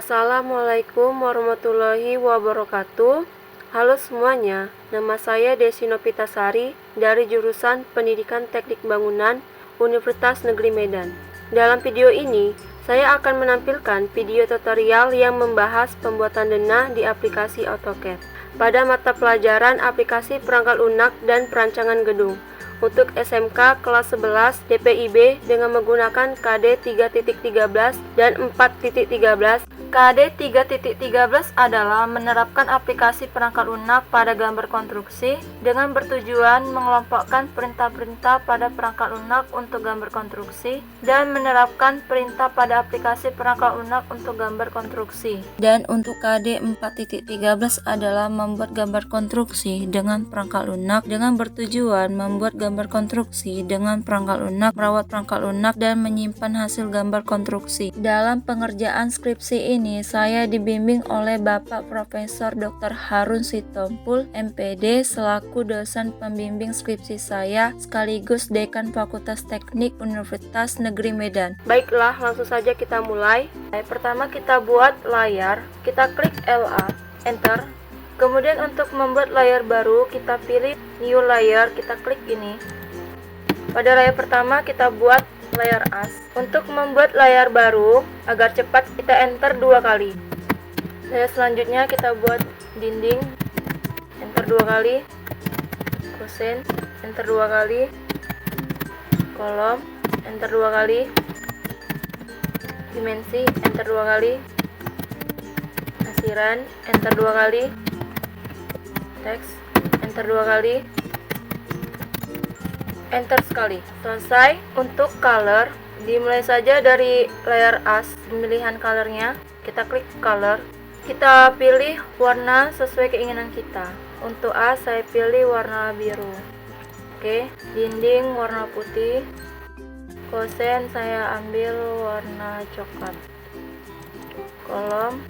Assalamualaikum warahmatullahi wabarakatuh. Halo semuanya, nama saya Desi Novitasari dari jurusan Pendidikan Teknik Bangunan Universitas Negeri Medan. Dalam video ini, saya akan menampilkan video tutorial yang membahas pembuatan denah di aplikasi AutoCAD pada mata pelajaran aplikasi perangkat lunak dan perancangan gedung untuk SMK kelas 11 DPIB dengan menggunakan KD 3.13 dan 4.13. KD 3.13 adalah menerapkan aplikasi perangkat lunak pada gambar konstruksi dengan bertujuan mengelompokkan perintah-perintah pada perangkat lunak untuk gambar konstruksi dan menerapkan perintah pada aplikasi perangkat lunak untuk gambar konstruksi. Dan untuk KD 4.13 adalah membuat gambar konstruksi dengan perangkat lunak dengan bertujuan membuat gambar konstruksi dengan perangkat lunak, merawat perangkat lunak, dan menyimpan hasil gambar konstruksi. Dalam pengerjaan skripsi ini, saya dibimbing oleh Bapak Profesor Dr. Harun Sitompul, MPD, selaku dosen pembimbing skripsi saya, sekaligus Dekan Fakultas Teknik Universitas Negeri Medan. Baiklah, langsung saja kita mulai. Pertama kita buat layar, kita klik LA, Enter. Kemudian untuk membuat layar baru, kita pilih New Layer, kita klik ini. Pada layar pertama kita buat layar as. Untuk membuat layar baru, agar cepat kita enter 2 kali. Layar selanjutnya kita buat dinding, enter 2 kali. Kosen, enter 2 kali. Kolom, enter 2 kali. Dimensi, enter 2 kali. Asiran, enter 2 kali. Teks, enter 2 kali. Enter sekali. Selesai. Untuk color, dimulai saja dari layar as, pemilihan colornya. Kita klik color. Kita pilih warna sesuai keinginan kita. Untuk as saya pilih warna biru. Oke, dinding warna putih. Kosen saya ambil warna coklat. Kolom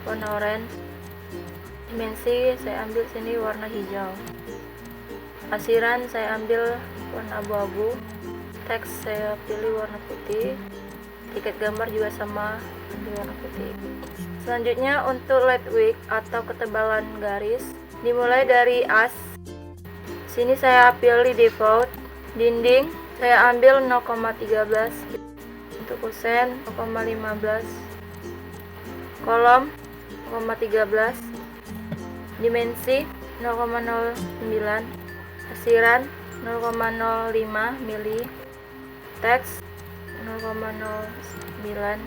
warna oranye. Dimensi saya ambil sini warna hijau. Asiran saya ambil warna abu-abu. Teks saya pilih warna putih. Tiket gambar juga sama, ambil warna putih. Selanjutnya untuk light weight atau ketebalan garis, dimulai dari as. Sini saya pilih default. Dinding saya ambil 0,13. Untuk kosen 0,15. Kolom 0,13. Dimensi 0,09. Asiran 0,05 mili. Teks 0,09.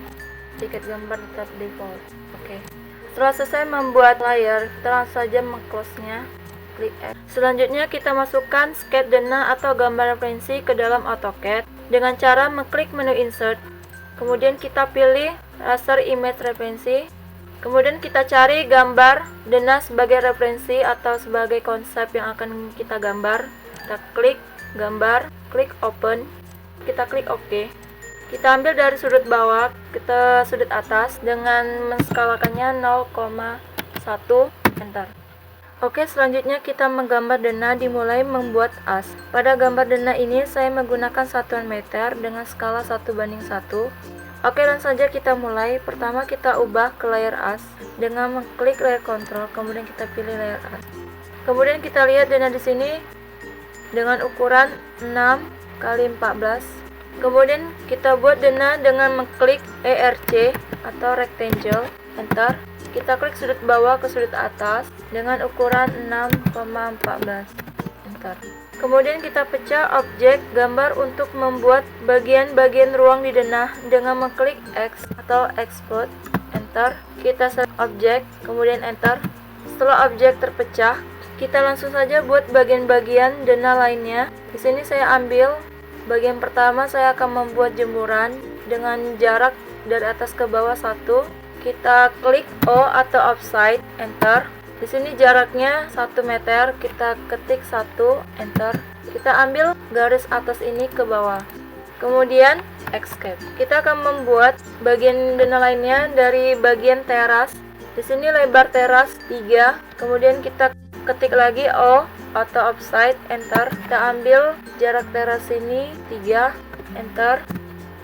Tiket gambar tetap default. Oke. Setelah selesai membuat layar, kita langsung saja meng-close-nya. Klik X. Selanjutnya kita masukkan sketch denah atau gambar referensi ke dalam AutoCAD dengan cara mengklik menu Insert. Kemudian kita pilih Raster Image Referensi. Kemudian kita cari gambar denah sebagai referensi atau sebagai konsep yang akan kita gambar. Kita klik gambar, klik open, kita klik OK. Kita ambil dari sudut bawah ke sudut atas dengan menskalakannya 0,1, enter. Oke, selanjutnya kita menggambar denah, dimulai membuat as. Pada gambar denah ini saya menggunakan satuan meter dengan skala 1:1. Oke, langsung saja kita mulai. Pertama kita ubah ke layar as dengan mengklik layar kontrol, kemudian kita pilih layar as. Kemudian kita lihat denah di sini dengan ukuran 6 x 14. Kemudian kita buat denah dengan mengklik ERC atau rectangle, enter. Kita klik sudut bawah ke sudut atas dengan ukuran 6,14, enter. Kemudian kita pecah objek gambar untuk membuat bagian-bagian ruang di denah dengan mengklik X atau export, enter. Kita select objek, kemudian enter. Setelah objek terpecah, kita langsung saja buat bagian-bagian denah lainnya. Di sini saya ambil bagian pertama, saya akan membuat jemuran dengan jarak dari atas ke bawah 1. Kita klik O atau offside, enter. Di sini jaraknya 1 meter, kita ketik 1, enter. Kita ambil garis atas ini ke bawah. Kemudian escape. Kita akan membuat bagian denah lainnya dari bagian teras. Di sini lebar teras 3. Kemudian kita ketik lagi O atau offside, enter. Kita ambil jarak teras ini 3, enter.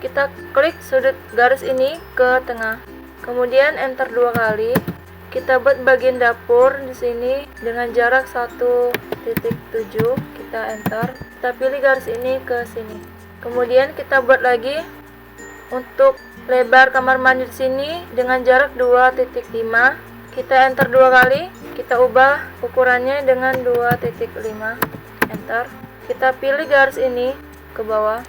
Kita klik sudut garis ini ke tengah. Kemudian enter 2 kali. Kita buat bagian dapur di sini dengan jarak 1.7. Kita enter. Kita pilih garis ini ke sini. Kemudian kita buat lagi untuk lebar kamar mandi di sini dengan jarak 2.5. Kita enter 2 kali. Kita ubah ukurannya dengan 2.5. Enter. Kita pilih garis ini ke bawah.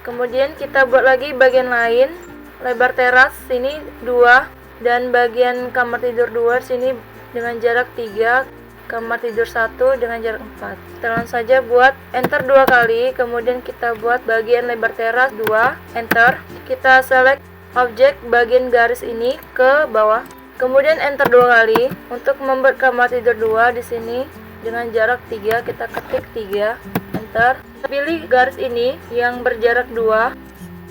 Kemudian kita buat lagi bagian lain. Lebar teras sini 2 dan bagian kamar tidur 2 sini dengan jarak 3, kamar tidur 1 dengan jarak 4. Kita langsung saja buat enter 2 kali, kemudian kita buat bagian lebar teras 2, enter. Kita select objek bagian garis ini ke bawah. Kemudian enter 2 kali. Untuk membuat kamar tidur 2 di sini dengan jarak 3, kita ketik 3, enter. Kita pilih garis ini yang berjarak 2,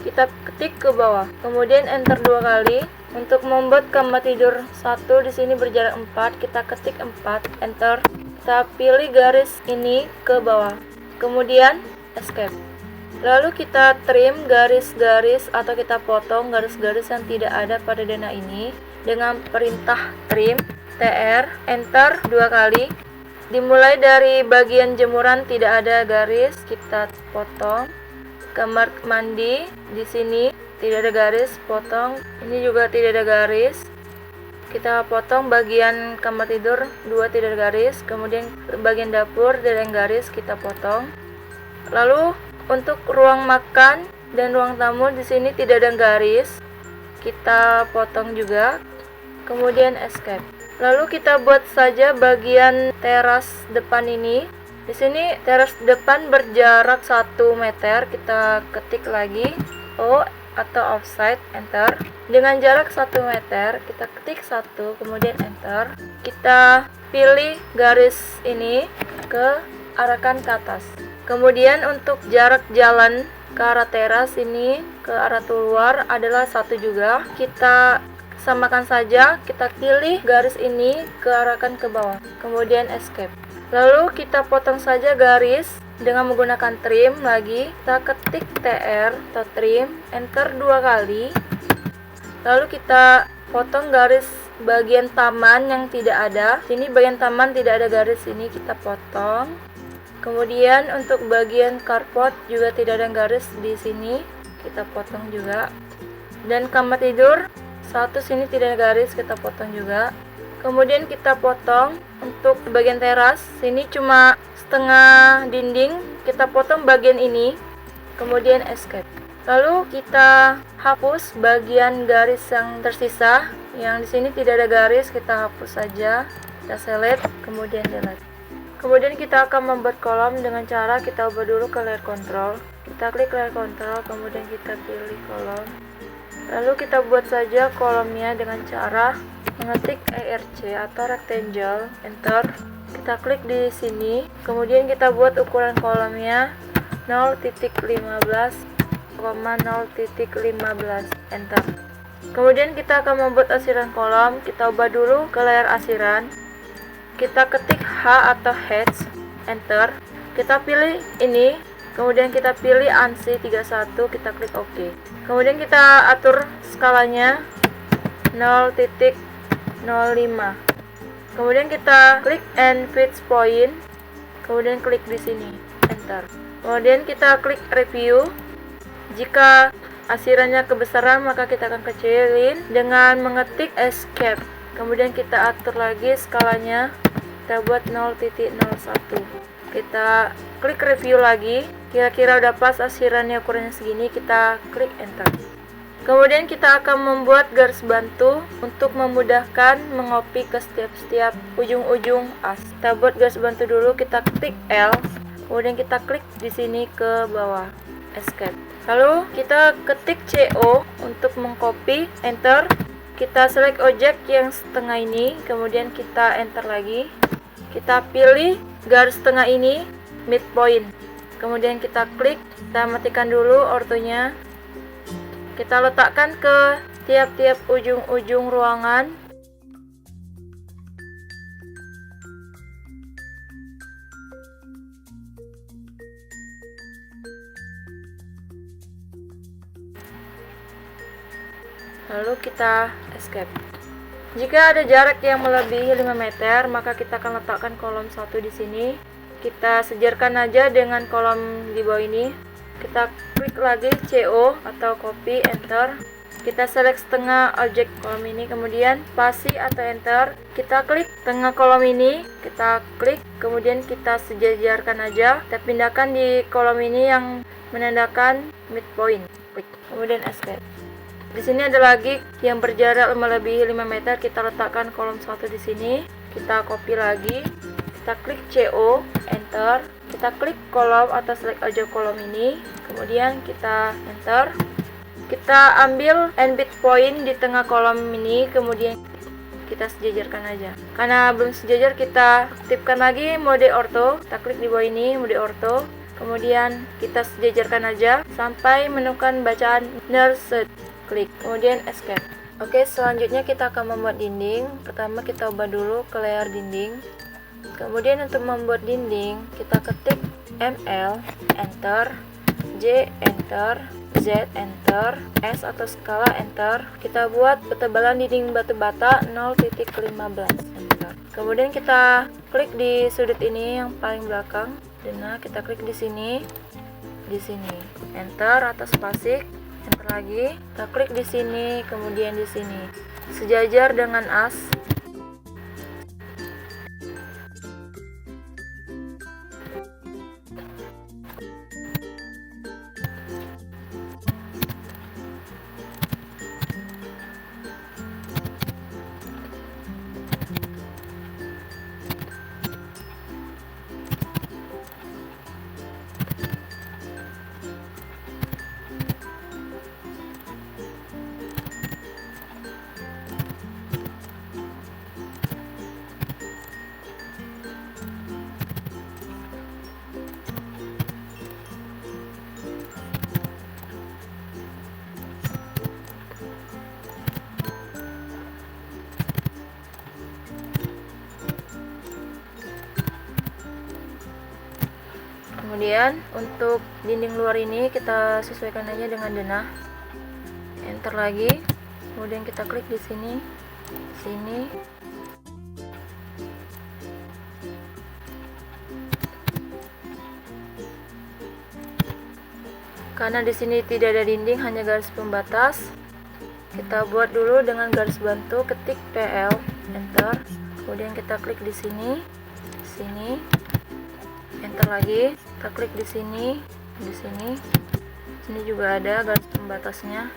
kita ketik ke bawah. Kemudian enter 2 kali. Untuk membuat kamar tidur 1 di sini berjarak 4, kita ketik 4, enter. Kita pilih garis ini ke bawah. Kemudian escape. Lalu kita trim garis-garis atau kita potong garis-garis yang tidak ada pada zona ini dengan perintah trim, tr, enter 2 kali. Dimulai dari bagian jemuran tidak ada garis, kita potong. Kamar mandi di sini tidak ada garis, potong. Ini juga tidak ada garis. Kita potong bagian kamar tidur 2 tidak ada garis. Kemudian bagian dapur tidak ada garis, kita potong. Lalu untuk ruang makan dan ruang tamu di sini tidak ada garis, kita potong juga. Kemudian escape. Lalu kita buat saja bagian teras depan ini. Di sini teras depan berjarak 1 meter. Kita ketik lagi O atau offset, enter. Dengan jarak 1 meter, kita ketik 1, kemudian enter. Kita pilih garis ini ke arahkan ke atas. Kemudian untuk jarak jalan ke arah teras ini ke arah keluar adalah 1 juga. Kita samakan saja, kita pilih garis ini ke arahkan ke bawah. Kemudian escape. Lalu kita potong saja garis dengan menggunakan trim lagi. Kita ketik tr atau trim, enter 2 kali. Lalu kita potong garis bagian taman yang tidak ada. Sini bagian taman tidak ada garis, ini kita potong. Kemudian untuk bagian carport juga tidak ada garis di sini, kita potong juga. Dan kamar tidur 1 sini tidak ada garis, kita potong juga. Kemudian kita potong untuk bagian teras, sini cuma setengah dinding, kita potong bagian ini, kemudian escape. Lalu kita hapus bagian garis yang tersisa, yang di sini tidak ada garis, kita hapus saja. Kita select, kemudian delete. Kemudian kita akan membuat kolom dengan cara kita ubah dulu ke layer control. Kita klik layer control, kemudian kita pilih kolom. Lalu kita buat saja kolomnya dengan cara mengetik ARC atau rectangle, enter. Kita klik di sini, kemudian kita buat ukuran kolomnya 0.15, 0.15, enter. Kemudian kita akan membuat asiran kolom. Kita ubah dulu ke layar asiran. Kita ketik H atau H, enter. Kita pilih ini, kemudian kita pilih ANSI 31, kita klik OK. Kemudian kita atur skalanya 0.05. Kemudian kita klik and fix point, kemudian klik di sini, enter. Kemudian kita klik review. Jika asirannya kebesaran, maka kita akan kecilin dengan mengetik escape. Kemudian kita atur lagi skalanya, kita buat 0.01. Kita klik review lagi. Kira-kira udah pas asirannya ukurannya segini, kita klik enter. Kemudian kita akan membuat garis bantu untuk memudahkan mengopi ke setiap ujung-ujung as. Kita buat garis bantu dulu, kita ketik L, kemudian kita klik di sini ke bawah, escape. Lalu kita ketik CO untuk mengcopy, enter. Kita select objek yang setengah ini, kemudian kita enter lagi. Kita pilih garis tengah ini, midpoint. Kemudian kita klik, kita matikan dulu ortonya. Kita letakkan ke tiap-tiap ujung-ujung ruangan. Lalu kita escape. Jika ada jarak yang melebihi 5 meter, maka kita akan letakkan kolom 1 di sini. Kita sejarkan aja dengan kolom di bawah ini. Kita klik lagi CO atau copy, enter. Kita select setengah objek kolom ini, kemudian spasi atau enter. Kita klik tengah kolom ini, kita klik, kemudian kita sejajarkan aja. Kita pindahkan di kolom ini yang menandakan midpoint. Klik, kemudian escape. Di sini ada lagi yang berjarak melebihi 5 meter. Kita letakkan kolom 1 di sini. Kita copy lagi. Kita klik CO, enter. Kita klik kolom atau select objek kolom ini, kemudian kita enter. Kita ambil end bit point di tengah kolom ini, kemudian kita sejajarkan aja. Karena belum sejajar, kita aktifkan lagi mode ortho. Kita klik di bawah ini, mode ortho. Kemudian kita sejajarkan aja sampai menemukan bacaan nurse. Klik, kemudian escape. Oke, selanjutnya kita akan membuat dinding. Pertama kita ubah dulu ke layer dinding. Kemudian untuk membuat dinding, kita ketik ML, enter, J, enter, Z, enter, S atau skala, enter. Kita buat ketebalan dinding batu bata 0.15, enter. Kemudian kita klik di sudut ini yang paling belakang. Nah, kita klik di sini, enter atau spasi, enter lagi. Kita klik di sini, kemudian di sini, sejajar dengan as. Kemudian untuk dinding luar ini kita sesuaikan aja dengan denah. Enter lagi. Kemudian kita klik di sini. Karena di sini tidak ada dinding, hanya garis pembatas. Kita buat dulu dengan garis bantu, ketik PL, enter. Kemudian kita klik di sini, enter lagi. Kita klik di sini, sini juga ada garis pembatasnya.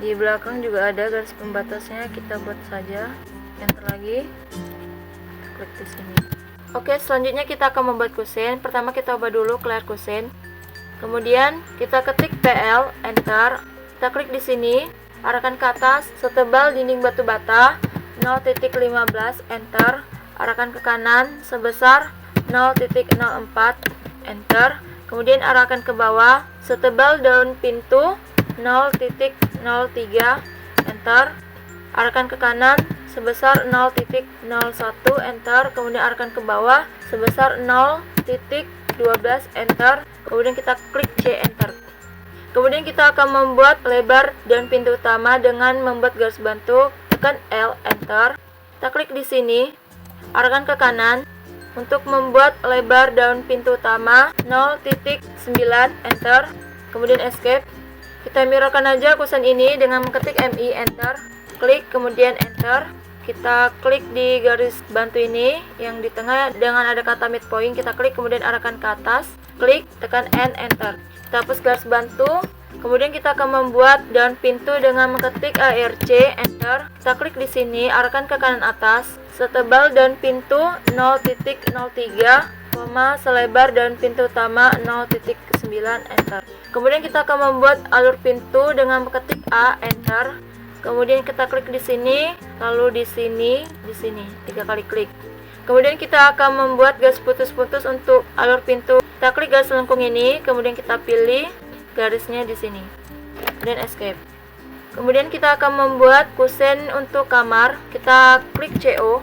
Di belakang juga ada garis pembatasnya, kita buat saja. Enter lagi. Kita klik di sini. Oke, selanjutnya kita akan membuat kusen. Pertama kita ubah dulu ke layer kusen. Kemudian kita ketik PL, enter. Kita klik di sini, arahkan ke atas setebal dinding batu bata 0.15, enter. Arahkan ke kanan sebesar 0.04, enter. Kemudian arahkan ke bawah setebal daun pintu 0.03, enter. Arahkan ke kanan sebesar 0.01, enter. Kemudian arahkan ke bawah sebesar 0.12, enter. Kemudian kita klik C, enter. Kemudian kita akan membuat lebar daun pintu utama dengan membuat garis bantu. Tekan L, enter. Kita klik di sini, arahkan ke kanan untuk membuat lebar daun pintu utama 0.9, enter. Kemudian escape. Kita mirrorkan aja kusen ini dengan mengetik MI, enter. Klik, kemudian enter. Kita klik di garis bantu ini yang di tengah dengan ada kata midpoint. Kita klik, kemudian arahkan ke atas. Klik, tekan N, enter. Kita hapus garis bantu. Kemudian kita akan membuat daun pintu dengan mengetik ARC, enter. Kita klik di sini, arahkan ke kanan atas setebal daun pintu 0.03, selebar daun pintu utama 0.9, enter. Kemudian kita akan membuat alur pintu dengan mengetik A, enter. Kemudian kita klik di sini, lalu di sini, 3 kali klik. Kemudian kita akan membuat garis putus-putus untuk alur pintu. Kita klik garis lengkung ini, kemudian kita pilih garisnya di sini, dan escape. Kemudian kita akan membuat kusen untuk kamar. Kita klik CO,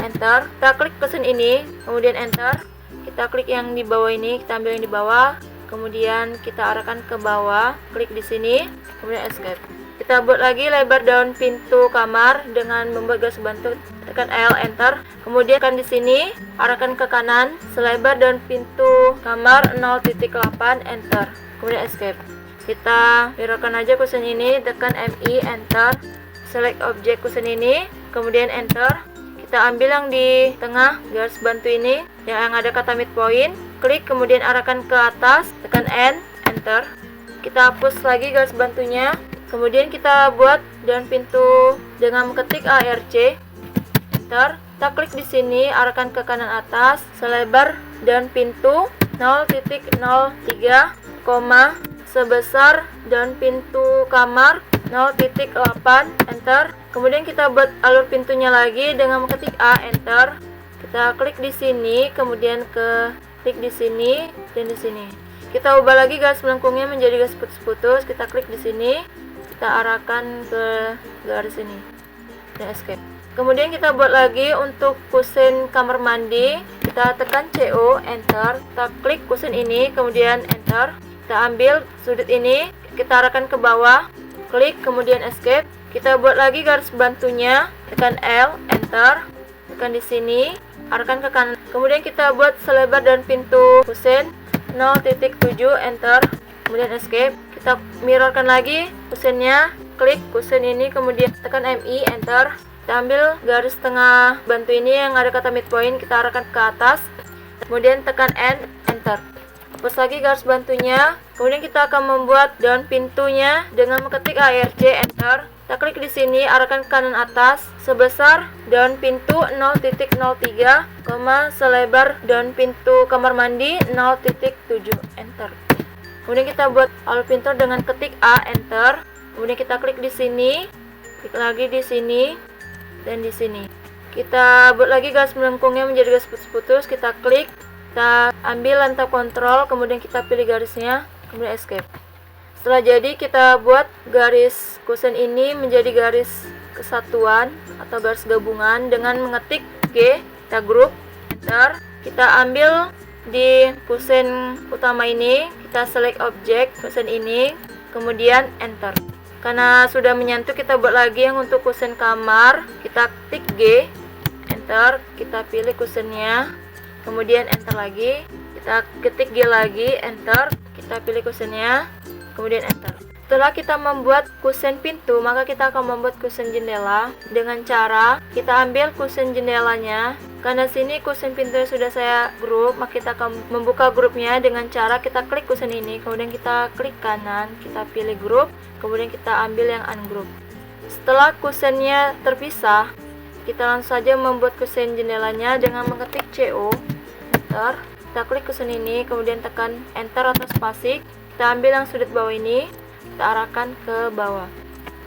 enter. Kita klik kusen ini, kemudian enter. Kita klik yang di bawah ini, kita ambil yang di bawah. kemudian kita arahkan ke bawah, klik di sini, kemudian escape. Kita buat lagi lebar daun pintu kamar dengan membuat garis bantu, tekan L, enter. Kemudian kan di sini arahkan ke kanan selebar daun pintu kamar 0.8, enter. Kemudian escape. Kita mirrorkan aja kusen ini, tekan MI, enter. Select objek kusen ini, kemudian enter. Kita ambil yang di tengah garis bantu ini yang ada kata midpoint, klik kemudian arahkan ke atas, tekan N, enter. Kita hapus lagi garis bantunya, kemudian kita buat daun pintu dengan mengetik ARC, enter. Kita klik di sini, arahkan ke kanan atas selebar daun pintu 0.03, sebesar daun pintu kamar 0.8, enter. Kemudian kita buat alur pintunya lagi dengan mengetik A, enter. Kita klik di sini, kemudian klik di sini dan di sini. Kita ubah lagi garis melengkungnya menjadi garis putus-putus. Kita klik di sini, kita arahkan ke garis ini dan escape. Kemudian kita buat lagi untuk kusen kamar mandi. Kita tekan CO, enter. Kita klik kusen ini, kemudian enter. Kita ambil sudut ini, kita arahkan ke bawah, klik kemudian escape. Kita buat lagi garis bantunya, tekan L, enter. Tekan di sini, arahkan ke kanan. Kemudian kita buat selebar dan pintu kusen 0.7, enter. Kemudian escape. Kita mirrorkan lagi kusennya, klik kusen ini, kemudian tekan MI, enter. Kita ambil garis tengah bantu ini yang ada kata midpoint, kita arahkan ke atas. Kemudian tekan N, enter. Hapus lagi garis bantunya. Kemudian kita akan membuat daun pintunya dengan mengetik ARC, enter. Kita klik di sini, arahkan ke kanan atas sebesar daun pintu 0.03, selebar daun pintu kamar mandi 0.7, enter. Kemudian kita buat alur pintu dengan ketik A, enter. Kemudian kita klik di sini, klik lagi di sini dan di sini. Kita buat lagi garis melengkungnya menjadi garis putus-putus. Kita klik, kita ambil lantau kontrol, kemudian kita pilih garisnya, kemudian escape. Setelah jadi, kita buat garis kusen ini menjadi garis kesatuan atau garis gabungan dengan mengetik G, kita grup, enter. Kita ambil di kusen utama ini, kita select objek kusen ini, kemudian enter. Karena sudah menyatu, kita buat lagi yang untuk kusen kamar. Kita klik G, enter. Kita pilih kusennya, kemudian enter lagi. Kita ketik G lagi, enter. Kita pilih kusennya, kemudian enter. Setelah kita membuat kusen pintu, maka kita akan membuat kusen jendela dengan cara kita ambil kusen jendelanya. Karena sini kusen pintu sudah saya grup, maka kita akan membuka grupnya dengan cara kita klik kusen ini, kemudian kita klik kanan, kita pilih grup, kemudian kita ambil yang ungroup. Setelah kusennya terpisah, kita langsung saja membuat kusen jendelanya dengan mengetik CO, enter. Kita klik kusen ini, kemudian tekan enter atau spasi. Kita ambil yang sudut bawah ini, kita arahkan ke bawah,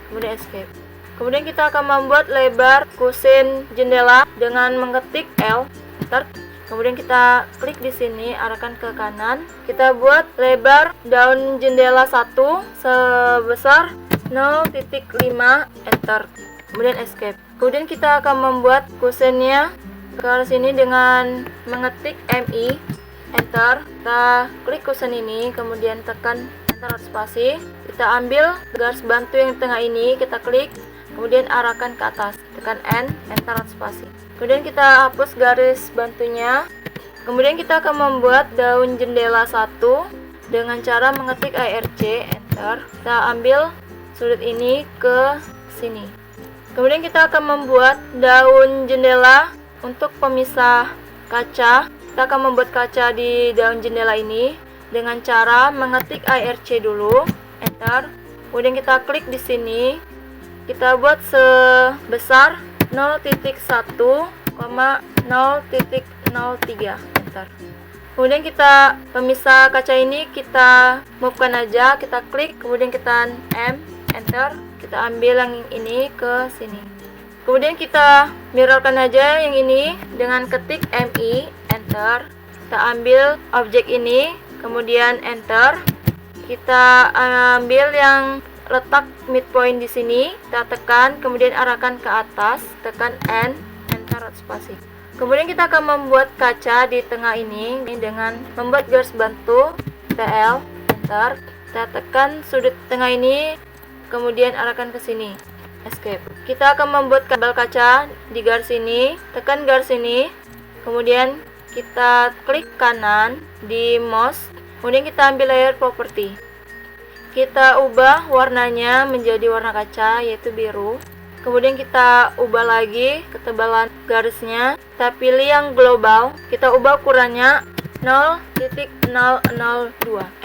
kemudian escape. Kemudian kita akan membuat lebar kusen jendela dengan mengetik L, enter. Kemudian kita klik di sini, arahkan ke kanan. Kita buat lebar daun jendela 1 sebesar 0.5, enter. Kemudian escape. Kemudian kita akan membuat kusennya ke arah sini dengan mengetik MI, enter. Kita klik kusen ini, kemudian tekan enter atau spasi. Kita ambil garis bantu yang di tengah ini, kita klik, kemudian arahkan ke atas, tekan N, enter atau spasi. Kemudian kita hapus garis bantunya. Kemudian kita akan membuat daun jendela 1 dengan cara mengetik ARC, enter. Kita ambil sudut ini ke sini. Kemudian kita akan membuat daun jendela untuk pemisah kaca. Kita akan membuat kaca di daun jendela ini dengan cara mengetik ARC dulu, enter. Kemudian kita klik di sini. Kita buat sebesar 0.1,0.03, enter. Kemudian kita pemisah kaca ini kita move-kan aja, kita klik, kemudian kita M, enter. Kita ambil yang ini ke sini. Kemudian kita mirrorkan aja yang ini dengan ketik MI, enter. Kita ambil objek ini, kemudian enter. Kita ambil yang letak midpoint di sini, kita tekan, kemudian arahkan ke atas, tekan N, enter atau spasi. Kemudian kita akan membuat kaca di tengah ini dengan membuat garis bantu PL, enter. Kita tekan sudut tengah ini, kemudian arahkan ke sini, escape. Kita akan membuat kabel kaca di garis ini, tekan garis ini, kemudian kita klik kanan di mouse, kemudian kita ambil layer property. Kita ubah warnanya menjadi warna kaca, yaitu biru. Kemudian kita ubah lagi ketebalan garisnya, kita pilih yang global, kita ubah ukurannya 0.002,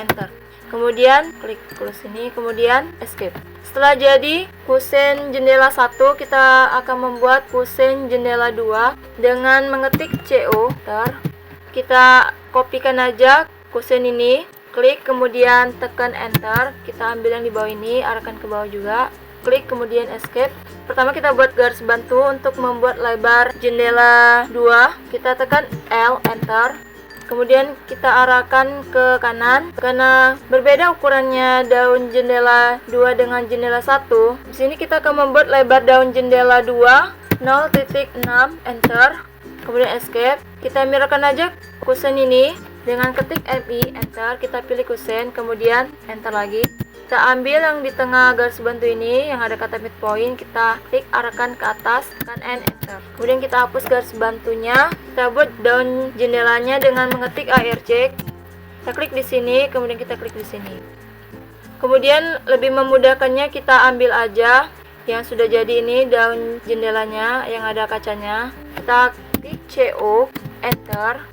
enter. Kemudian klik close ini, kemudian escape. Setelah jadi kusen jendela 1, kita akan membuat kusen jendela 2 dengan mengetik CO. Kita kopikan aja kusen ini, klik kemudian tekan enter. Kita ambil yang di bawah ini, arahkan ke bawah juga, klik kemudian escape. Pertama kita buat garis bantu untuk membuat lebar jendela 2, kita tekan L, enter. Kemudian kita arahkan ke kanan, karena berbeda ukurannya daun jendela 2 dengan jendela 1. Di sini kita akan membuat lebar daun jendela 2 0.6, enter. Kemudian escape. Kita mirrorkan aja kusen ini dengan ketik MI, enter. Kita pilih kusen, kemudian enter lagi. Kita ambil yang di tengah garis bantu ini yang ada kata midpoint, kita klik arahkan ke atas, tekan N, enter. Kemudian kita hapus garis bantunya, kita buat daun jendelanya dengan mengetik ARC. Kita klik di sini, kemudian kita klik di sini. Kemudian lebih memudahkannya kita ambil aja yang sudah jadi ini daun jendelanya yang ada kacanya. Kita klik CO, enter.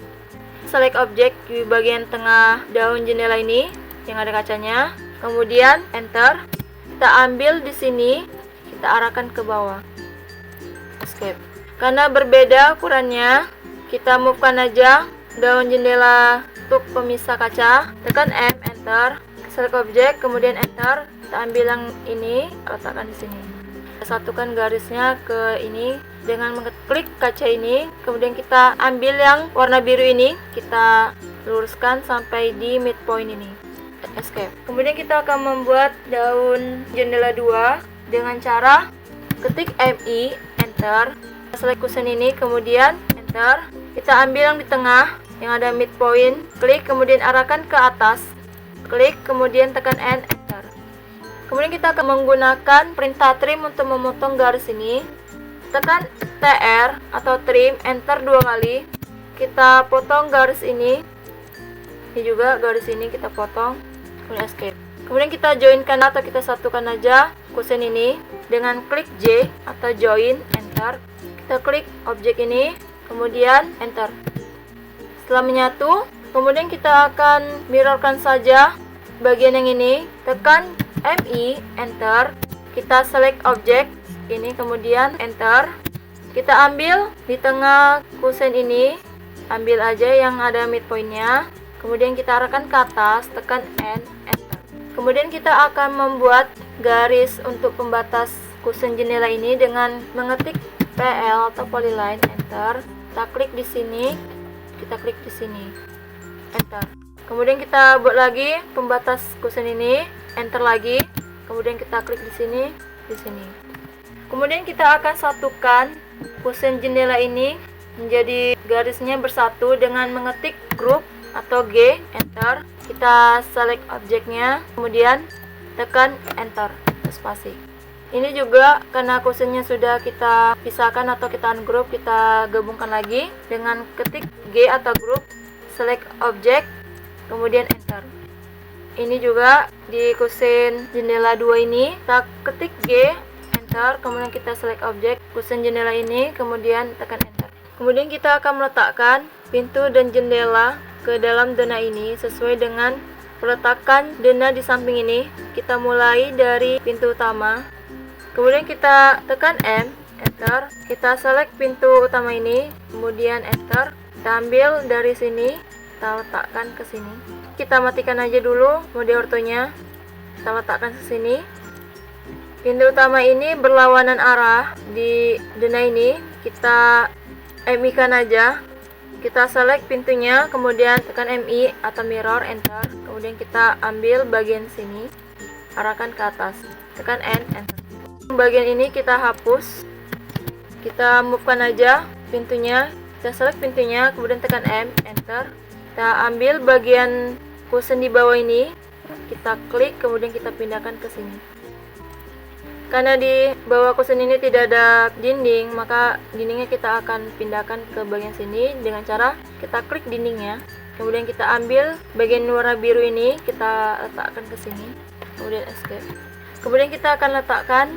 Select object di bagian tengah daun jendela ini yang ada kacanya. Kemudian enter. Kita ambil di sini, kita arahkan ke bawah, escape. Karena berbeda ukurannya, kita movekan aja daun jendela untuk pemisah kaca, tekan M, enter. Select object, kemudian enter. Kita ambil yang ini, letakkan di sini. Kita satukan garisnya ke ini dengan mengklik kaca ini, kemudian kita ambil yang warna biru ini, kita luruskan sampai di midpoint ini, escape. Kemudian kita akan membuat daun jendela 2 dengan cara ketik MI, enter. Select kusen ini, kemudian enter. Kita ambil yang di tengah yang ada midpoint, klik kemudian arahkan ke atas, klik kemudian tekan N, enter. Kemudian kita akan menggunakan perintah trim untuk memotong garis ini. Tekan TR atau trim, enter 2 kali. Kita potong garis ini. Ini juga garis ini kita potong, kemudian escape. Kemudian kita joinkan atau kita satukan aja kusen ini dengan klik J atau join, enter. Kita klik objek ini, kemudian enter. Setelah menyatu, kemudian kita akan mirrorkan saja bagian yang ini, tekan MI, enter. Kita select objek ini, kemudian enter. Kita ambil di tengah kusen ini, ambil aja yang ada midpointnya, kemudian kita arahkan ke atas, tekan N, enter. Kemudian kita akan membuat garis untuk pembatas kusen jendela ini dengan mengetik PL atau polyline, enter. Kita klik di sini, kita klik di sini, enter. Kemudian kita buat lagi pembatas kusen ini, enter lagi. Kemudian kita klik di sini, di sini. Kemudian kita akan satukan kusen jendela ini menjadi garisnya bersatu dengan mengetik group atau G, enter. Kita select objeknya, kemudian tekan enter, spasi. Ini juga karena kusennya sudah kita pisahkan atau kita ungroup, kita gabungkan lagi dengan ketik G atau group, select objek, kemudian enter. Ini juga di kusen jendela 2 ini, kita ketik G, enter, kemudian kita select objek kusen jendela ini, kemudian tekan enter. Kemudian kita akan meletakkan pintu dan jendela ke dalam denah ini sesuai dengan peletakan denah di samping ini. Kita mulai dari pintu utama, kemudian kita tekan M, enter. Kita select pintu utama ini, kemudian enter. Kita ambil dari sini, kita letakkan ke sini. Kita matikan aja dulu mode ortonya, kita letakkan ke sini. Pintu utama ini berlawanan arah di denah ini, kita MI kan aja. Kita select pintunya, kemudian tekan MI atau mirror, enter. Kemudian kita ambil bagian sini, arahkan ke atas, tekan N, enter. Bagian ini kita hapus, kita move kan aja pintunya, kita select pintunya, kemudian tekan M, enter. Kita ambil bagian kusen di bawah ini, kita klik kemudian kita pindahkan ke sini. Karena di bawah kusen ini tidak ada dinding, maka dindingnya kita akan pindahkan ke bagian sini dengan cara kita klik dindingnya. Kemudian kita ambil bagian warna biru ini, kita letakkan ke sini. Kemudian escape. Kemudian kita akan letakkan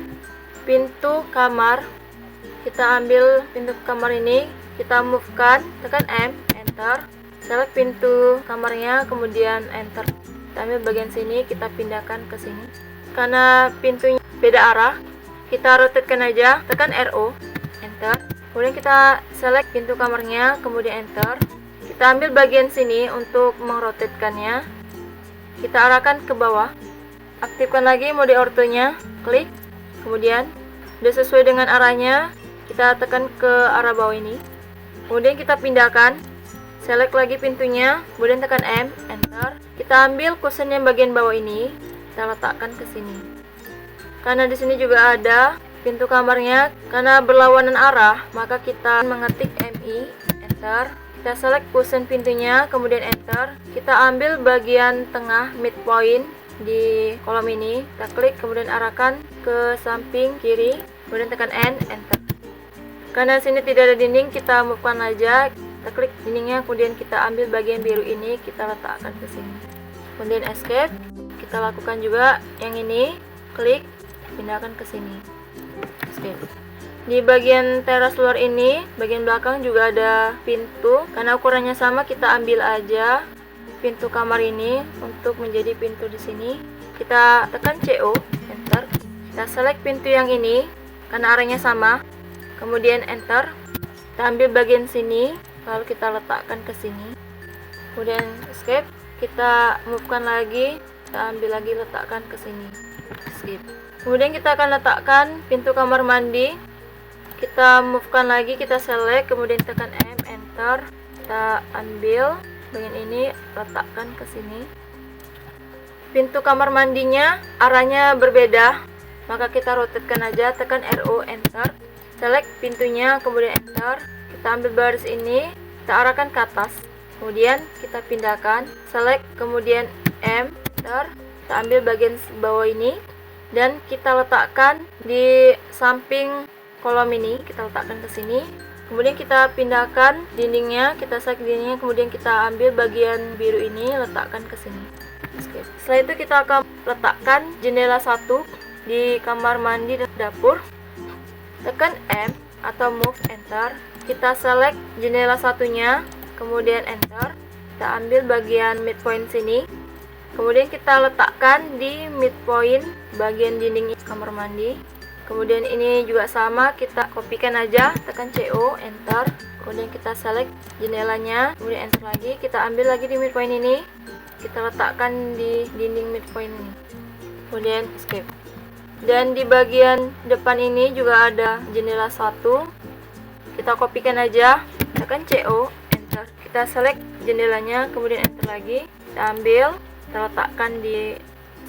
pintu kamar. Kita ambil pintu kamar ini, kita move kan, tekan M, enter. Select pintu kamarnya, kemudian enter. Kita ambil bagian sini, kita pindahkan ke sini. Karena pintunya beda arah, kita rotatekan aja, tekan RO, enter. Kemudian kita select pintu kamarnya, kemudian enter. Kita ambil bagian sini untuk merotatekannya. Kita arahkan ke bawah. Aktifkan lagi mode ortonya, klik. Kemudian sudah sesuai dengan arahnya, kita tekan ke arah bawah ini. Kemudian kita pindahkan. Select lagi pintunya, kemudian tekan M, enter. Kita ambil kusen yang bagian bawah ini, kita letakkan ke sini. Karena di sini juga ada pintu kamarnya, karena berlawanan arah, maka kita mengetik MI, enter. Kita select kusen pintunya, kemudian enter. Kita ambil bagian tengah midpoint di kolom ini, kita klik, kemudian arahkan ke samping kiri, kemudian tekan N, enter. Karena di sini tidak ada dinding, kita move-kan aja. Kita klik dindingnya, kemudian kita ambil bagian biru ini, kita letakkan ke sini. Kemudian escape. Kita lakukan juga yang ini, klik, pindahkan ke sini. Escape. Di bagian teras luar ini, bagian belakang juga ada pintu. Karena ukurannya sama, kita ambil aja pintu kamar ini untuk menjadi pintu di sini. Kita tekan CO, enter. Kita select pintu yang ini karena arahnya sama. Kemudian enter. Kita ambil bagian sini, lalu kita letakkan ke sini. Kemudian escape. Kita move-kan lagi, kita ambil lagi, letakkan ke sini. Escape. Kemudian kita akan letakkan pintu kamar mandi. Kita move-kan lagi, kita select, kemudian tekan M, enter. Kita ambil bagian ini, letakkan ke sini. Pintu kamar mandinya arahnya berbeda, maka kita rotatekan aja, tekan RO, enter. Select pintunya, kemudian enter. Kita ambil baris ini, kita arahkan ke atas. Kemudian kita pindahkan, select, kemudian M, enter. Kita ambil bagian bawah ini dan kita letakkan di samping kolom ini, kita letakkan ke sini. Kemudian kita pindahkan dindingnya, kita select dindingnya, kemudian kita ambil bagian biru ini, letakkan ke sini. Setelah itu kita akan letakkan jendela 1 di kamar mandi dan dapur. Tekan M atau move, enter. Kita select jendela satunya, kemudian enter. Kita ambil bagian midpoint sini. Kemudian kita letakkan di midpoint bagian dinding kamar mandi. Kemudian ini juga sama, kita kopikan aja, tekan CO, enter. Kemudian kita select jendelanya, kemudian enter lagi. Kita ambil lagi di midpoint ini, kita letakkan di dinding midpoint ini. Kemudian escape. Dan di bagian depan ini juga ada jendela 1. Kita kopikan aja, tekan CO, enter. Kita select jendelanya, kemudian enter lagi. Kita ambil, kita letakkan di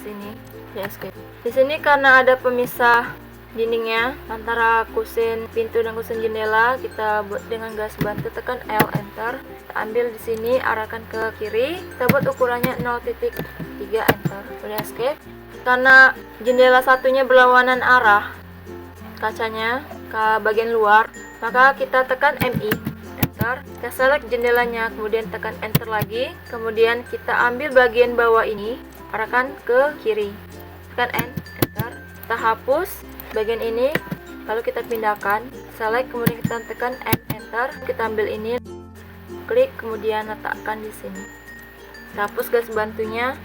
sini. Ya, escape. Di sini karena ada pemisah dindingnya antara kusen pintu dan kusen jendela, kita buat dengan garis bantu, tekan L, enter. Kita ambil di sini, arahkan ke kiri, kita buat ukurannya 0.3, enter. Kemudian escape. Karena jendela satunya berlawanan arah kacanya ke bagian luar, maka kita tekan MI, enter. Kita select jendelanya, kemudian tekan enter lagi. Kemudian kita ambil bagian bawah ini, arahkan ke kiri, tekan N, enter. Kita hapus bagian ini, lalu kita pindahkan, select, kemudian kita tekan M, enter. Kita ambil ini, klik, kemudian letakkan di sini. Kita hapus garis bantunya.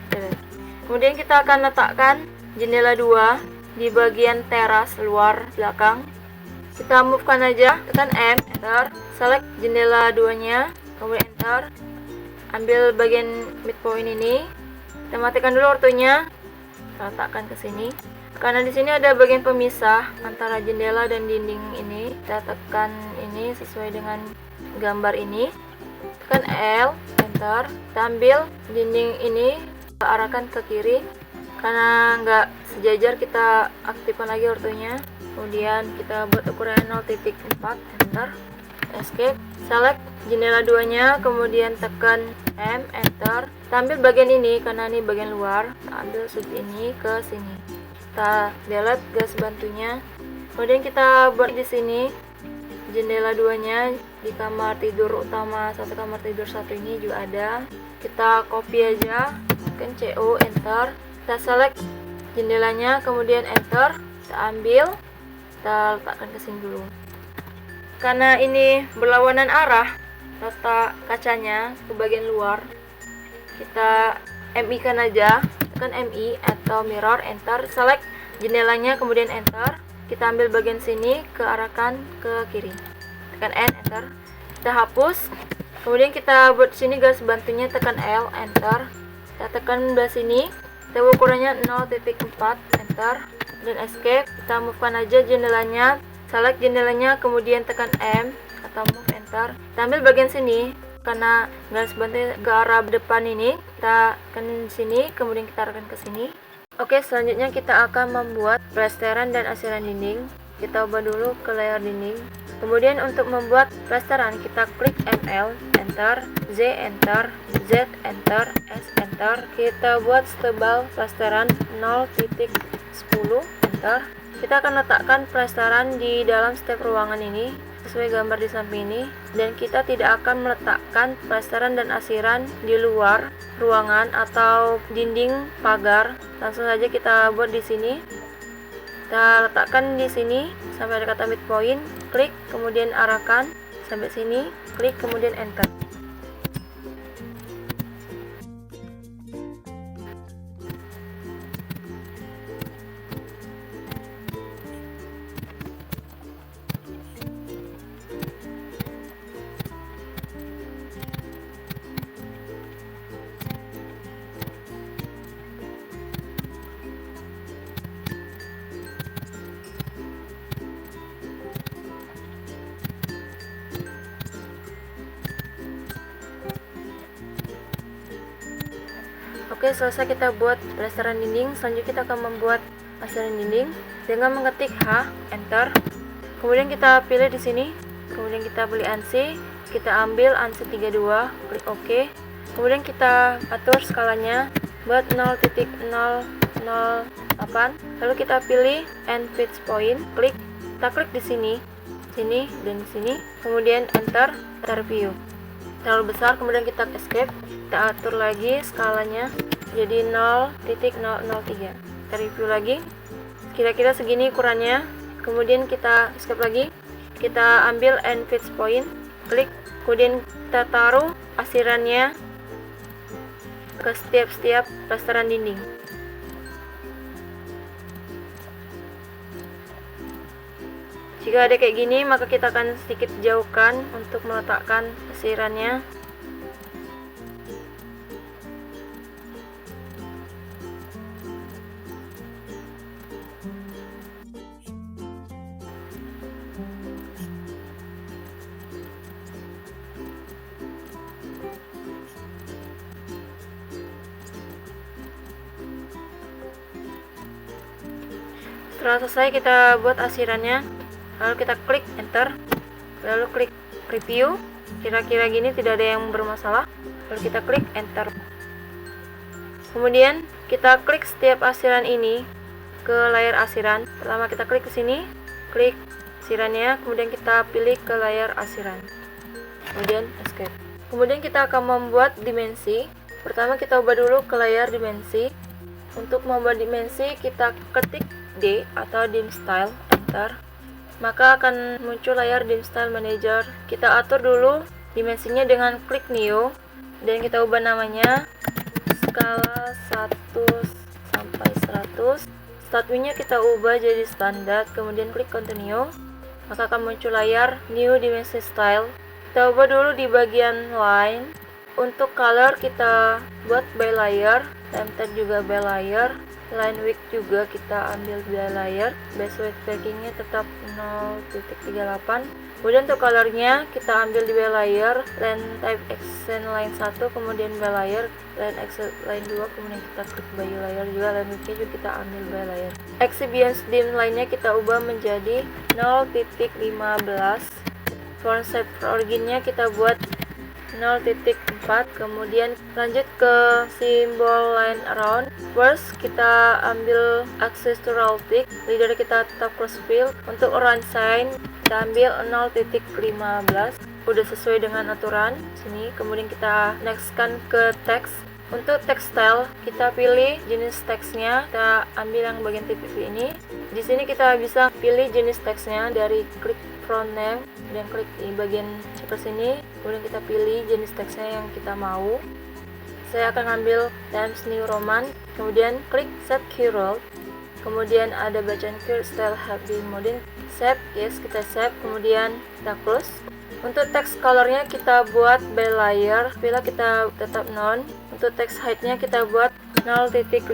Kemudian kita akan letakkan jendela 2 di bagian teras luar belakang. Kita move-kan aja, tekan M, enter. Select jendela 2-nya, kemudian enter. Ambil bagian midpoint ini. Kita matikan dulu ortonya. Kita letakkan ke sini. Karena di sini ada bagian pemisah antara jendela dan dinding ini, kita tekan ini sesuai dengan gambar ini. Tekan L, enter. Kita ambil dinding ini, kita arahkan ke kiri. Karena nggak sejajar, kita aktifkan lagi ortonya. Kemudian kita buat ukuran 0.4, enter. escape, select jendela 2-nya, kemudian tekan M, enter. Kita ambil bagian ini karena ini bagian luar. Kita ambil sudut ini ke sini. Kita delete gas bantunya. Kemudian kita buat di sini jendela 2-nya di kamar tidur utama satu, kamar tidur satu ini juga ada. Kita copy aja, tekan CO, enter. Kita select jendelanya, kemudian enter. Kita ambil, kita letakkan ke sini dulu. Karena ini berlawanan arah, letak kacanya ke bagian luar, kita MI kan aja, tekan MI atau mirror, enter, select jendelanya, kemudian enter. Kita ambil bagian sini, ke arahkan ke kiri, tekan N, enter. Kita hapus, kemudian kita buat sini garis bantunya, tekan L, enter. Kita tekan belah sini, kita ukurannya 0.4, enter, dan escape. Kita move kan aja jendelanya, select jendelanya, kemudian tekan M atau move, enter. Kita ambil bagian sini, karena garis bantu ke arah depan ini, kita tekan sini, kemudian kita arahkan ke sini. Oke, selanjutnya kita akan membuat plesteran dan asiran dinding. Kita ubah dulu ke layar dinding. Kemudian untuk membuat plesteran, kita klik ML, enter, Z, enter, Z, enter, S, enter. Kita buat setebal plesteran 0.10, enter. Kita akan letakkan plesteran di dalam setiap ruangan ini sesuai gambar di samping ini, dan kita tidak akan meletakkan plesteran dan asiran di luar ruangan atau dinding pagar. Langsung saja kita buat di sini. Kita letakkan di sini sampai ada kata midpoint, klik, kemudian arahkan sampai sini, klik, kemudian enter. Oke, selesai kita buat plesteran dinding. Selanjutnya kita akan membuat asiran dinding dengan mengetik H, enter. Kemudian kita pilih di sini. Kemudian kita pilih ANSI. Kita ambil ANSI 32, klik OK. Kemudian kita atur skalanya buat 0.008. Lalu kita pilih end fixed point, klik. Kita klik di sini, sini dan di sini. Kemudian enter, kita review. Terlalu besar, kemudian kita escape. Kita atur lagi skalanya jadi 0.003. Kita review lagi, kira-kira segini ukurannya. Kemudian kita escape lagi, kita ambil end fixed point, klik, kemudian kita taruh asirannya ke setiap plesteran dinding. Jika ada kayak gini, maka kita akan sedikit jauhkan untuk meletakkan asirannya. Setelah selesai kita buat asirannya, lalu kita klik enter, lalu klik review. Kira-kira gini, tidak ada yang bermasalah. Lalu kita klik enter. Kemudian kita klik setiap asiran ini ke layar asiran. Pertama kita klik ke sini, klik asirannya, kemudian kita pilih ke layar asiran, kemudian escape. Kemudian kita akan membuat dimensi. Pertama kita ubah dulu ke layar dimensi. Untuk membuat dimensi, kita ketik D atau dim style, enter. Maka akan muncul layar dim style manager. Kita atur dulu dimensinya dengan klik new, dan kita ubah namanya skala 1 sampai 100. Start winnya kita ubah jadi standar, kemudian klik continue. Maka akan muncul layar new dimensi style. Kita ubah dulu di bagian line. Untuk color kita buat by layer, time type juga by layer, line width juga kita ambil by layer, base weight packingnya tetap 0.38. Kemudian untuk colornya kita ambil di by layer, line type accent line 1, kemudian by layer, line accent line 2, kemudian kita klik by layer juga, line widthnya juga kita ambil by layer. Exhibition dim line-nya kita ubah menjadi 0.15. font size originnya kita buat 0.4. Kemudian lanjut ke simbol line around. First kita ambil access to round tick, leader kita tetap cross fill. Untuk round sign kita ambil 0.15, udah sesuai dengan aturan sini. Kemudian kita nextkan ke text. Untuk text style kita pilih jenis teksnya, kita ambil yang bagian titik ini. Di sini kita bisa pilih jenis teksnya dari klik font name dan klik di bagian checkers ini. Kemudian kita pilih jenis teksnya yang kita mau. Saya akan ambil Times New Roman. Kemudian klik set keyword. Kemudian ada bacaan keyword style have been modern. Save, yes kita save. Kemudian kita close. Untuk text colornya kita buat by layer, bila kita tetap none. Untuk text height-nya kita buat 0.15.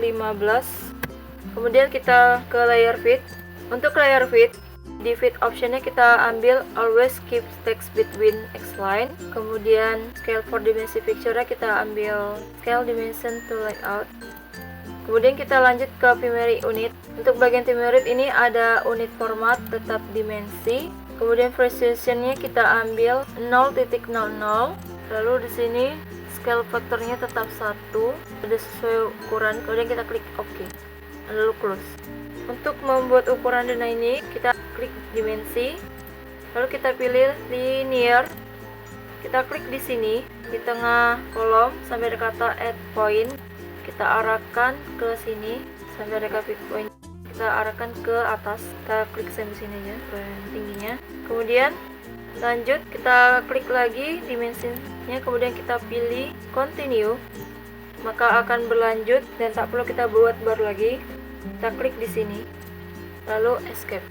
Kemudian kita ke layer fit. Untuk layer fit, di fit optionnya kita ambil always keep text between X line. Kemudian scale for dimensi picture-nya kita ambil scale dimension to layout. Kemudian kita lanjut ke primary unit. Untuk bagian primary ini ada unit format tetap dimensi. Kemudian precision-nya kita ambil 0.00. Lalu di sini scale faktornya tetap 1, sudah sesuai ukuran. Kemudian kita klik OK. Lalu close. Untuk membuat ukuran dana ini kita klik dimensi. Lalu kita pilih linear. Kita klik di sini di tengah kolom sampai ada kata add point. Kita arahkan ke sini sampai ada pick point. Kita arahkan ke atas, kita klik sampai sini aja tingginya. Kemudian lanjut kita klik lagi dimensinya, kemudian kita pilih continue, maka akan berlanjut dan tak perlu kita buat baru lagi. Kita klik di sini lalu escape.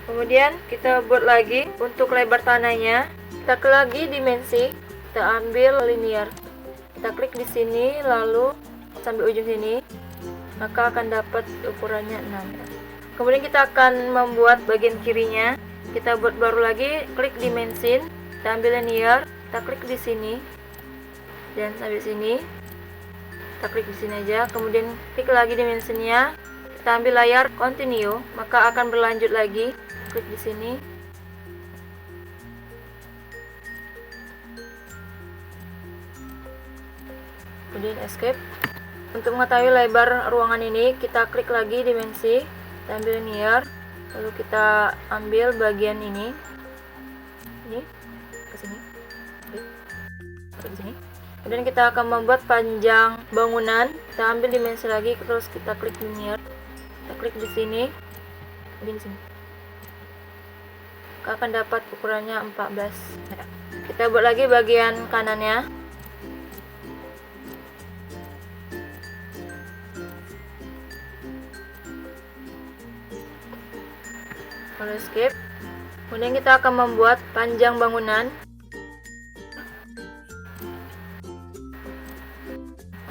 Kemudian kita buat lagi untuk lebar tanahnya. Kita klik lagi dimensi, kita ambil linear, kita klik di sini lalu sampai ujung sini, maka akan dapat ukurannya 6. Kemudian kita akan membuat bagian kirinya. Kita buat baru lagi, klik dimensi, kita ambil linear, kita klik di sini dan sampai sini. Kita klik di sini aja, kemudian klik lagi dimensinya, kita ambil layar continue, maka akan berlanjut lagi. Klik di sini. Kemudian escape. Untuk mengetahui lebar ruangan ini, kita klik lagi dimensi, kita ambil linear, lalu kita ambil bagian ini ke sini, klik di sini. Kemudian kita akan membuat panjang bangunan. Kita ambil dimensi lagi, terus kita klik linear, kita klik di sini, di sini. Maka akan dapat ukurannya 14. Kita buat lagi bagian kanannya. Lalu escape. Kemudian kita akan membuat panjang bangunan.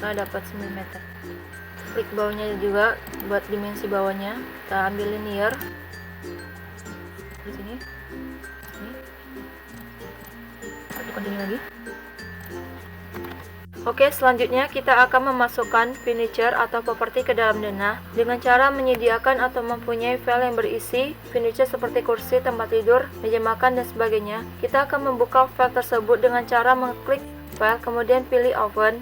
Kita dapat 9 meter. Klik bawahnya juga buat dimensi bawahnya. Kita ambil linear di sini. Kita continue lagi. Oke, selanjutnya kita akan memasukkan furniture atau properti ke dalam Dana dengan cara menyediakan atau mempunyai file yang berisi furniture seperti kursi, tempat tidur, meja makan, dan sebagainya. Kita akan membuka file tersebut dengan cara mengklik file, kemudian pilih open.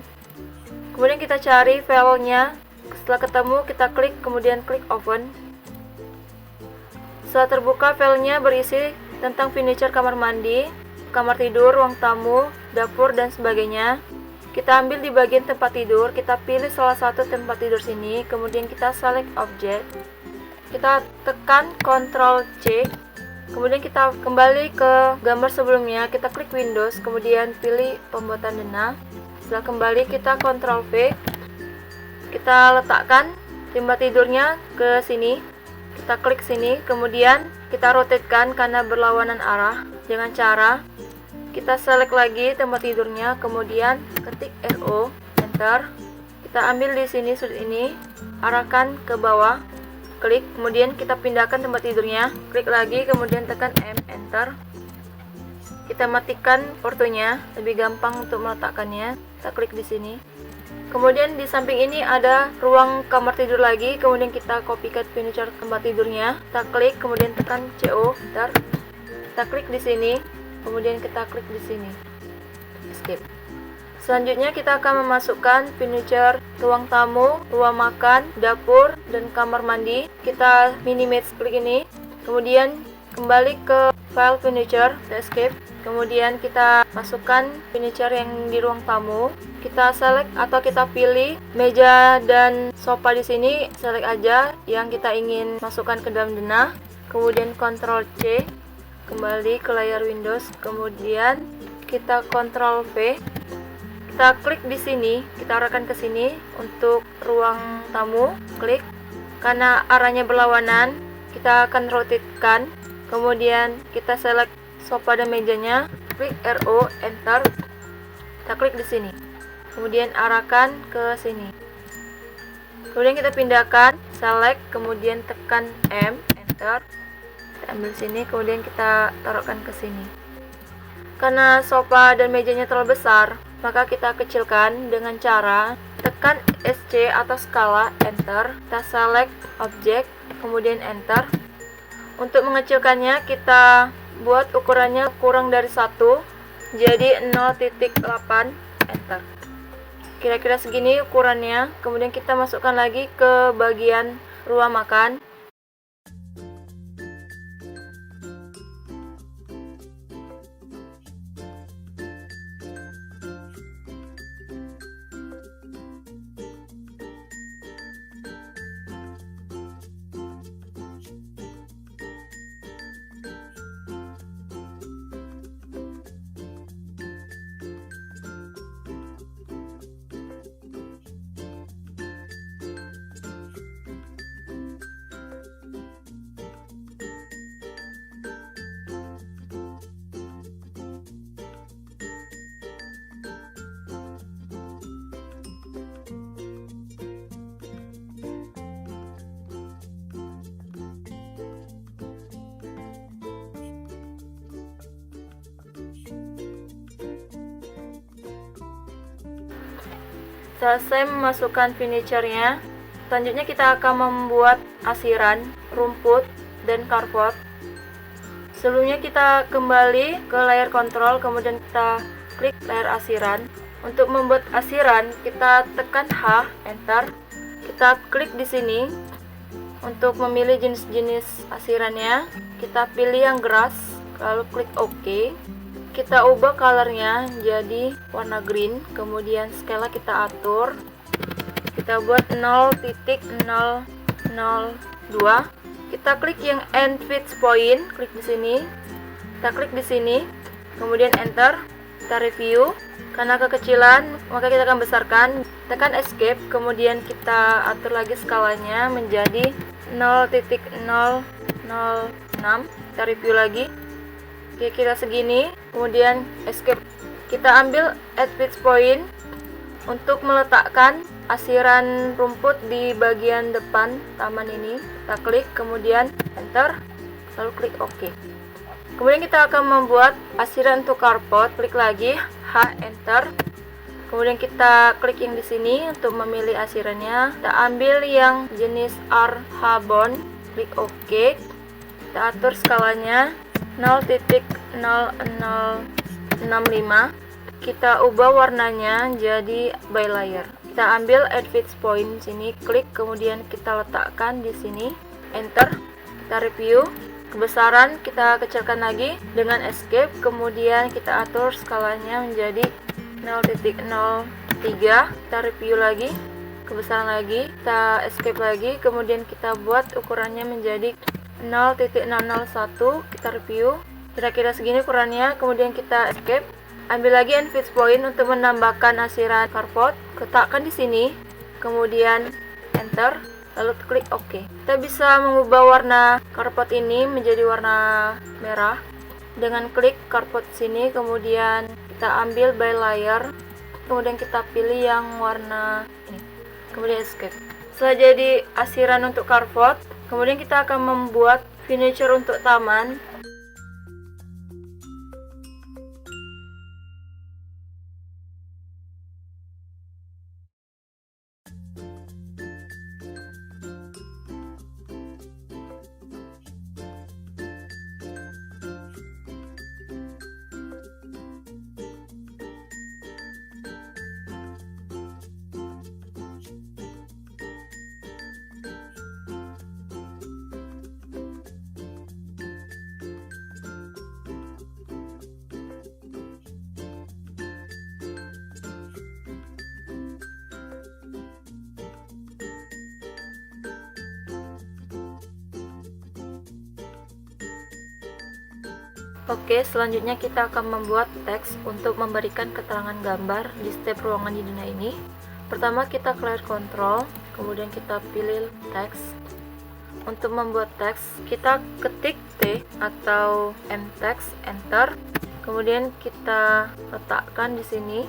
Kemudian kita cari filenya. Setelah ketemu, kita klik, kemudian klik open. Setelah terbuka, filenya berisi tentang furniture kamar mandi, kamar tidur, ruang tamu, dapur, dan sebagainya. Kita ambil di bagian tempat tidur, kita pilih salah satu tempat tidur sini, kemudian kita select object, kita tekan Ctrl C, kemudian kita kembali ke gambar sebelumnya, kita klik Windows, kemudian pilih pembuatan Dana. Setelah kembali kita Ctrl V, kita letakkan tempat tidurnya ke sini, kita klik sini, kemudian kita rotatekan karena berlawanan arah dengan cara kita select lagi tempat tidurnya, kemudian ketik RO, enter. Kita ambil di sini sudut ini, arahkan ke bawah, klik, kemudian kita pindahkan tempat tidurnya, klik lagi, kemudian tekan M, enter. Kita matikan ortonya, lebih gampang untuk meletakkannya. Kita klik di sini. Kemudian di samping ini ada ruang kamar tidur lagi, kemudian kita kopikan furniture tempat tidurnya. Kita klik, kemudian tekan CO, enter. Kita klik di sini. kemudian kita klik di sini, escape. Selanjutnya kita akan memasukkan furniture ruang tamu, ruang makan, dapur, dan kamar mandi. Kita minimize klik ini, kemudian kembali ke file furniture, kita escape. Kemudian kita masukkan furniture yang di ruang tamu. Kita select atau kita pilih meja dan sofa di sini, select aja yang kita ingin masukkan ke dalam denah. Kemudian Ctrl C, kembali ke layar Windows. Kemudian kita Ctrl V. Kita klik di sini, kita arahkan ke sini untuk ruang tamu, klik. Karena arahnya berlawanan, kita akan rotate-kan. Kemudian kita select sofa dan mejanya, klik RO, enter. Kita klik di sini. Kemudian arahkan ke sini. Kemudian kita pindahkan, select, kemudian tekan M, enter. Kita ambil sini, kemudian kita taruhkan ke sini. Karena sofa dan mejanya terlalu besar, maka kita kecilkan dengan cara tekan SC atau skala, enter. Kita select object, kemudian enter. Untuk mengecilkannya kita buat ukurannya kurang dari 1, jadi 0.8, enter. Kira-kira segini ukurannya. Kemudian kita masukkan lagi ke bagian ruang makan. Selesai memasukkan furniture-nya, selanjutnya kita akan membuat asiran, rumput, dan carport. Sebelumnya kita kembali ke layar kontrol, kemudian kita klik layar asiran. Untuk membuat asiran, kita tekan H, enter. Kita klik di sini. Untuk memilih jenis-jenis asirannya, kita pilih yang grass, lalu klik OK. Kita ubah colornya jadi warna green, kemudian skala kita atur. Kita buat 0.002. Kita klik yang end fix point, klik di sini. Kita klik di sini, kemudian enter. Kita review. Karena kekecilan, maka kita akan besarkan. Tekan escape, kemudian kita atur lagi skalanya menjadi 0.006. Kita review lagi. Kira-kira segini, kemudian escape. Kita ambil add fix point untuk meletakkan asiran rumput di bagian depan taman ini. Kita klik, kemudian enter, lalu klik OK. Kemudian kita akan membuat asiran untuk carport. Klik lagi, H, enter. Kemudian kita klik yang di sini untuk memilih asirannya. Kita ambil yang jenis RH bond, klik OK. Kita atur skalanya 0.0065. Kita ubah warnanya jadi by layer. Kita ambil add fix point sini, klik, kemudian kita letakkan di sini, enter. Kita review. Kebesaran kita kecilkan lagi dengan escape, kemudian kita atur skalanya menjadi 0.03. Kita review lagi. Kebesaran lagi, kita escape lagi, kemudian kita buat ukurannya menjadi 0.001. Kita review, kira-kira segini ukurannya. Kemudian kita escape, ambil lagi end fix point untuk menambahkan asiran carport. Letakkan di sini, kemudian enter, lalu klik OK. Kita bisa mengubah warna carport ini menjadi warna merah dengan klik carport sini, kemudian kita ambil by layer, kemudian kita pilih yang warna ini, kemudian escape. Setelah jadi asiran untuk carport, kemudian kita akan membuat furniture untuk taman. Oke, selanjutnya kita akan membuat teks untuk memberikan keterangan gambar di setiap ruangan di dunia ini. Pertama kita clear control, kemudian kita pilih teks. Untuk membuat teks, kita ketik T atau mtext, enter. Kemudian kita letakkan di sini.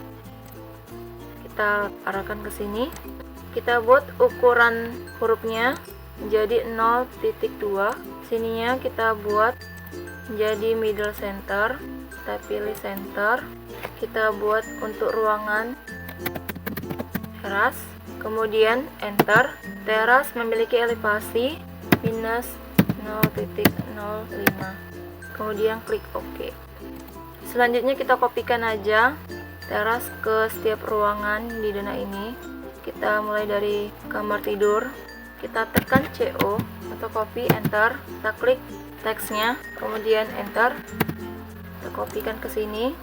Kita arahkan ke sini. Kita buat ukuran hurufnya menjadi 0.2. Sininya kita buat menjadi middle center. Kita pilih center. Kita buat untuk ruangan teras, kemudian enter. Teras memiliki elevasi minus 0.05, kemudian klik OK. Selanjutnya kita kopikan aja teras ke setiap ruangan di zona ini. Kita mulai dari kamar tidur, kita tekan CO atau copy, enter. Kita klik teksnya, kemudian enter. Kita kopikan ke sini.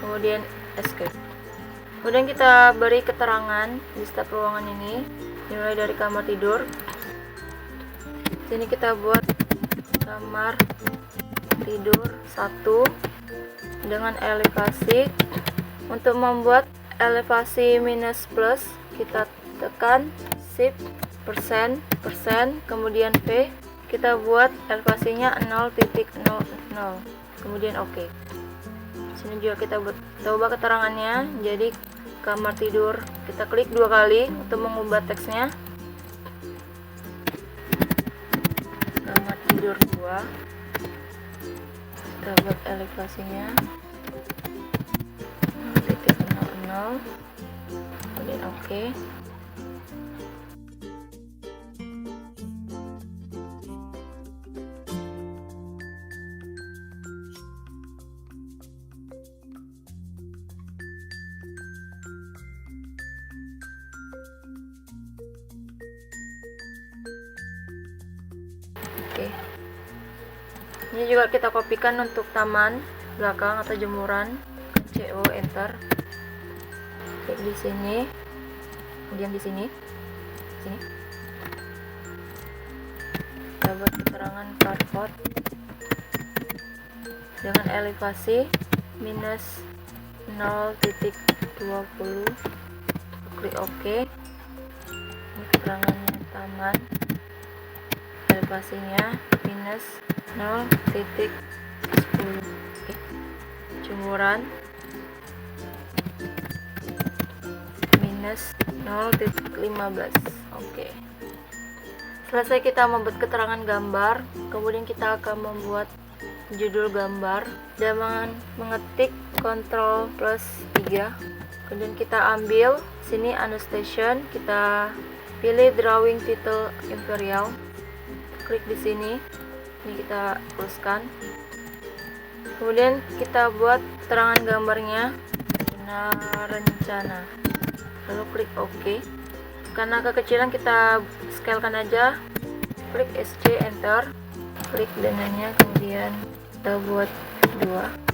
Kemudian escape. Kemudian kita beri keterangan di setiap ruangan ini, dimulai dari kamar tidur. Sini kita buat kamar tidur 1 dengan elevasi. Untuk membuat elevasi minus plus, kita tekan shift persen, kemudian V. Kita buat elevasinya 0.00, kemudian OK. Sini juga kita buat coba keterangannya. Jadi kamar tidur, kita klik 2 kali untuk mengubah teksnya. Kamar tidur 2, kita buat elevasinya 0.00, kemudian OK. Oke. Ini juga kita kopikan untuk taman belakang atau jemuran. CO, enter. Klik di sini, kemudian di sini, kita buat keterangan carport dengan elevasi minus 0.20. Klik OK. Ini keterangannya taman, elevasinya minus 0.10. Jemuran minus 0.15. Oke. Selesai kita membuat keterangan gambar, kemudian kita akan membuat judul gambar dengan mengetik Ctrl plus 3. Kemudian kita ambil sini annotation, kita pilih drawing title Imperial. Klik di sini. Ini kita tuliskan. Kemudian kita buat keterangan gambarnya zona rencana. Lalu klik OK. Karena kekecilan kita scalekan aja. Klik SC, enter. Klik dananya, kemudian kita buat 2.